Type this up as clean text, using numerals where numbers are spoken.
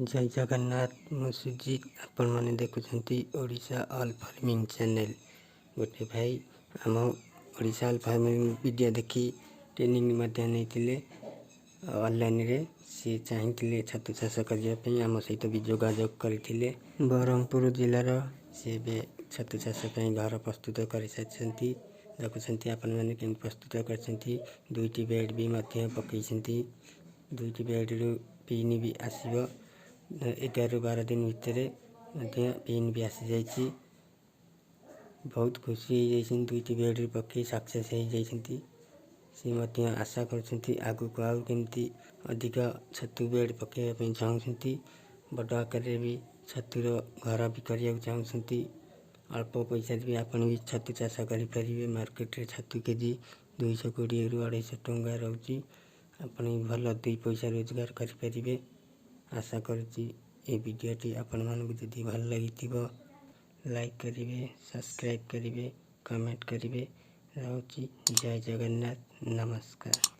जय जगन्नाथ मु सुजीत आपण मैंने देखुं ओडिशा ऑल फार्मिंग चैनल। गोटे भाई आम ओडिशा ऑल फार्मिंग वीडियो देखी ट्रेनिंग नहीं ऑनलाइन रे सी चाहिए छतु चाष करने आम सहित भी जोगाजोग करते। बरहमपुर जिलार सी छतु चाष घर प्रस्तुत कर सारी देखुं आपण मैंने केम प्रस्तुत कर दुईटी बेड भी पकई दुईटी बेड रु पिन भी आसो 11-12 दिन भितर पिन भी आसी जाइए। बहुत खुशी हो दुईटी बेड पकई सक्सेस हो जाती। सी आशा कर आगु को आउ केमती अधिक छतु बेड पकईवाई चाहूँगी। बड़ आकार भी छतुर घर भी करने चाहूँगी। अल्प पैसा भी आपन भी छतु चाष करें। मार्केट रे छतु केजी 220 रु 250 टंका रोचे। आपन भी भल 2 पैसा रोजगार करें। आशा करुँची ये वीडियोटी आपण मानक जदि भल लगी लाइक करेंगे, सब्सक्राइब करेंगे, कमेंट करेंगे। रहुची जय जगन्नाथ, नमस्कार।